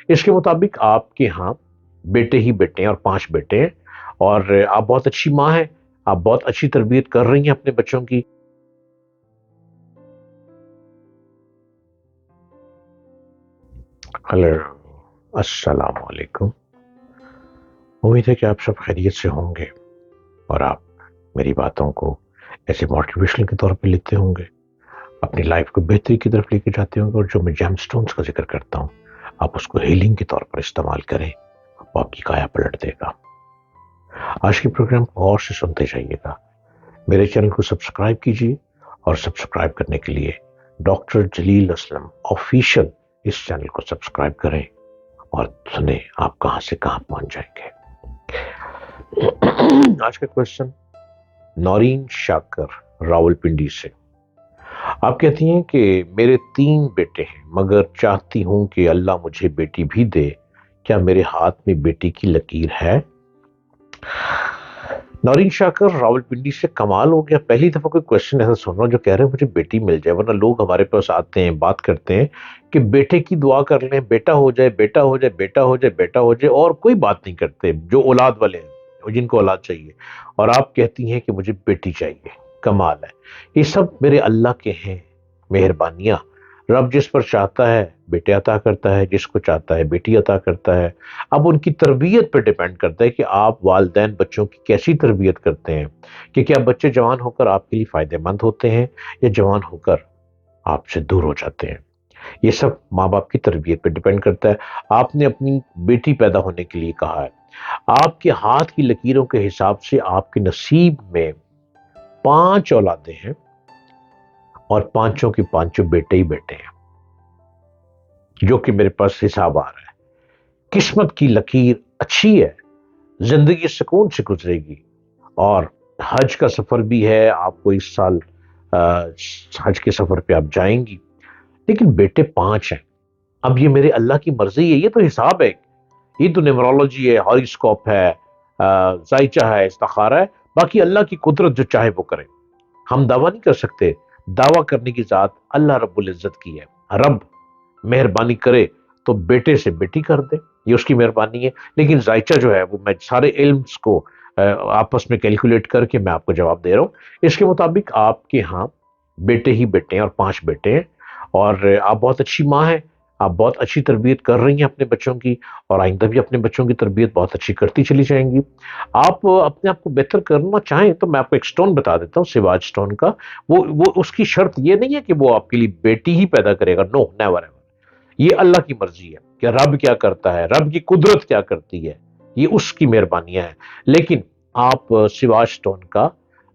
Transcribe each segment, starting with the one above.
اس کے مطابق آپ کے ہاں بیٹے ہی بیٹے ہیں اور 5 بیٹے ہیں، اور آپ بہت اچھی ماں ہیں، آپ بہت اچھی تربیت کر رہی ہیں اپنے بچوں کی۔ ہلو، السلام علیکم۔ امید ہے کہ آپ سب خیریت سے ہوں گے اور آپ میری باتوں کو ایسے موٹیویشن کے طور پہ لیتے ہوں گے، اپنی لائف کو بہتری کی طرف لے کے جاتے ہوں گے، اور جو میں جیم سٹونز کا ذکر کرتا ہوں آپ اس کو ہیلنگ کے طور پر استعمال کریں، وہ آپ کی کایا پلٹ دے گا۔ آج کے پروگرام کو غور سے سنتے جائیے گا۔ میرے چینل کو سبسکرائب کیجیے، اور سبسکرائب کرنے کے لیے ڈاکٹر جلیل اسلم آفیشیل اس چینل کو سبسکرائب کریں اور سنیں آپ کہاں سے کہاں پہنچ جائیں گے۔ آج کا کوشچن نورین شاکر راولپنڈی سے۔ آپ کہتی ہیں کہ میرے 3 بیٹے ہیں مگر چاہتی ہوں کہ اللہ مجھے بیٹی بھی دے، کیا میرے ہاتھ میں بیٹی کی لکیر ہے؟ نورین شاکر راولپنڈی سے، کمال ہو گیا، پہلی دفعہ کوئی کوشچن ایسا سن رہا ہوں جو کہہ رہے ہیں مجھے بیٹی مل جائے، ورنہ لوگ ہمارے پاس آتے ہیں بات کرتے ہیں کہ بیٹے کی دعا کر لیں، بیٹا ہو جائے، بیٹا ہو جائے، بیٹا ہو جائے، بیٹا ہو جائے، اور کوئی بات نہیں کرتے جو اولاد والے ہیں، جن کو اولاد چاہیے، اور آپ کہتی ہیں کہ مجھے بیٹی چاہیے۔ کمال ہے، یہ سب میرے اللہ کے ہیں مہربانیاں۔ رب جس پر چاہتا ہے بیٹے عطا کرتا ہے، جس کو چاہتا ہے بیٹی عطا کرتا ہے۔ اب ان کی تربیت پہ ڈیپینڈ کرتا ہے کہ آپ والدین بچوں کی کیسی تربیت کرتے ہیں، کہ کیا بچے جوان ہو کر آپ کے لیے فائدہ مند ہوتے ہیں یا جوان ہو کر آپ سے دور ہو جاتے ہیں۔ یہ سب ماں باپ کی تربیت پہ ڈیپینڈ کرتا ہے۔ آپ نے اپنی بیٹی پیدا ہونے کے لیے کہا ہے، آپ کے ہاتھ کی لکیروں کے حساب سے آپ کے نصیب میں 5 اولادیں ہیں، اور 5 کے 5 بیٹے ہی بیٹے ہیں، جو کہ میرے پاس حساب آ رہا ہے۔ قسمت کی لکیر اچھی ہے، زندگی سکون سے گزرے گی، اور حج کا سفر بھی ہے، آپ کو اس سال حج کے سفر پہ آپ جائیں گی، لیکن بیٹے 5 ہیں۔ اب یہ میرے اللہ کی مرضی ہے، یہ تو حساب ہے، یہ تو نیمرولوجی ہے، ہاروسکوپ ہے، ذائچہ ہے، استخارہ ہے، باقی اللہ کی قدرت جو چاہے وہ کرے۔ ہم دعویٰ نہیں کر سکتے، دعویٰ کرنے کی ذات اللہ رب العزت کی ہے۔ رب مہربانی کرے تو بیٹے سے بیٹی کر دے، یہ اس کی مہربانی ہے، لیکن ذائچہ جو ہے وہ میں سارے علمز کو آپس میں کیلکولیٹ کر کے میں آپ کو جواب دے رہا ہوں۔ اس کے مطابق آپ کے ہاں بیٹے ہی بیٹے ہیں اور 5 بیٹے ہیں، اور آپ بہت اچھی ماں ہیں، آپ بہت اچھی تربیت کر رہی ہیں اپنے بچوں کی، اور آئندہ بھی اپنے بچوں کی تربیت بہت اچھی کرتی چلی جائیں گی۔ آپ اپنے آپ کو بہتر کرنا چاہیں تو میں آپ کو ایک سٹون بتا دیتا ہوں، سواج سٹون کا۔ وہ اس کی شرط یہ نہیں ہے کہ وہ آپ کے لیے بیٹی ہی پیدا کرے گا، نو نیور ایور۔ یہ اللہ کی مرضی ہے کہ رب کیا کرتا ہے، رب کی قدرت کیا کرتی ہے، یہ اس کی مہربانیاں ہیں۔ لیکن آپ سواج سٹون کا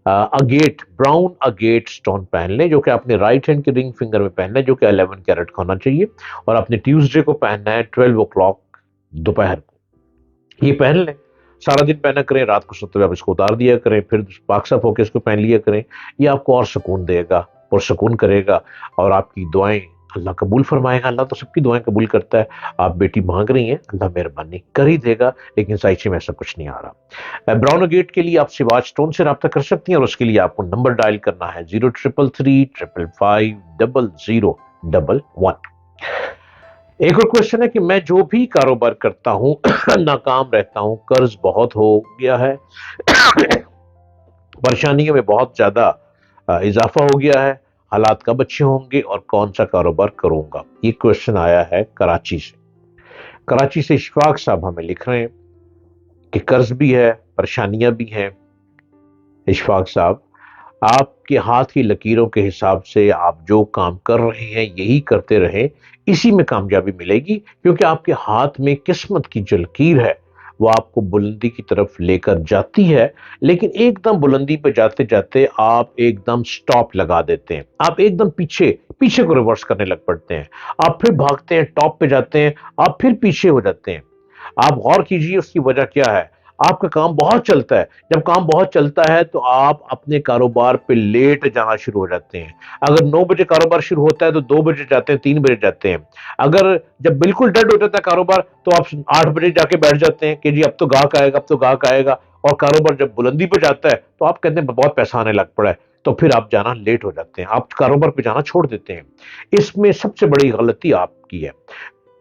اگیٹ، براؤن اگیٹ سٹون پہن لیں، جو کہ اپنے رائٹ ہینڈ کے رنگ فنگر میں پہننا ہے، جو کہ 11 کیرٹ کا ہونا چاہیے، اور اپنے ٹیوزڈے کو پہننا ہے 12 o'clock دوپہر کو۔ یہ پہن لیں، سارا دن پہنا کریں، رات کو سوتے ہوئے آپ اس کو اتار دیا کریں، پھر پاک صاف ہو کے اس کو پہن لیا کریں۔ یہ آپ کو اور سکون دے گا، اور سکون کرے گا، اور آپ کی دعائیں اللہ قبول فرمائے گا۔ اللہ تو سب کی دعائیں قبول کرتا ہے۔ آپ بیٹی مانگ رہی ہیں، اللہ مہربانی کر ہی دے گا، لیکن ذائچے میں ایسا کچھ نہیں آ رہا۔ براؤن گیٹ کے لیے آپ سواج سٹون سے رابطہ کر سکتی ہیں، اور اس کے لیے آپ کو نمبر ڈائل کرنا ہے 0333550011۔ ایک اور کوشچن ہے کہ میں جو بھی کاروبار کرتا ہوں ناکام رہتا ہوں، قرض بہت ہو گیا ہے، پریشانیوں میں بہت زیادہ اضافہ ہو گیا ہے، حالات کب اچھے ہوں گے اور کون سا کاروبار کروں گا؟ یہ کوشچن آیا ہے کراچی سے۔ کراچی سے اشفاق صاحب ہمیں لکھ رہے ہیں کہ قرض بھی ہے، پریشانیاں بھی ہیں۔ اشفاق صاحب، آپ کے ہاتھ کی لکیروں کے حساب سے آپ جو کام کر رہے ہیں یہی کرتے رہیں، اسی میں کامیابی ملے گی، کیونکہ آپ کے ہاتھ میں قسمت کی جو لکیر ہے وہ آپ کو بلندی کی طرف لے کر جاتی ہے، لیکن ایک دم بلندی پہ جاتے جاتے آپ ایک دم سٹاپ لگا دیتے ہیں، آپ ایک دم پیچھے کو ریورس کرنے لگ پڑتے ہیں، آپ پھر بھاگتے ہیں، ٹاپ پہ جاتے ہیں، آپ پھر پیچھے ہو جاتے ہیں۔ آپ غور کیجئے اس کی وجہ کیا ہے؟ آپ کا کام بہت چلتا ہے، جب کام بہت چلتا ہے تو آپ اپنے کاروبار پہ لیٹ جانا شروع ہو جاتے ہیں۔ اگر 9 بجے کاروبار شروع ہوتا ہے تو 2 بجے جاتے ہیں، 3 بجے جاتے ہیں۔ اگر جب بالکل ڈیڈ ہو جاتا ہے کاروبار تو آپ 8 بجے جا کے بیٹھ جاتے ہیں کہ جی اب تو گاہک آئے گا، اب تو گاہک آئے گا، اور کاروبار جب بلندی پہ جاتا ہے تو آپ کہتے ہیں بہت پیسہ آنے لگ پڑا ہے، تو پھر آپ جانا لیٹ ہو جاتے ہیں، آپ کاروبار پہ جانا چھوڑ دیتے ہیں۔ اس میں سب سے بڑی غلطی آپ کی ہے۔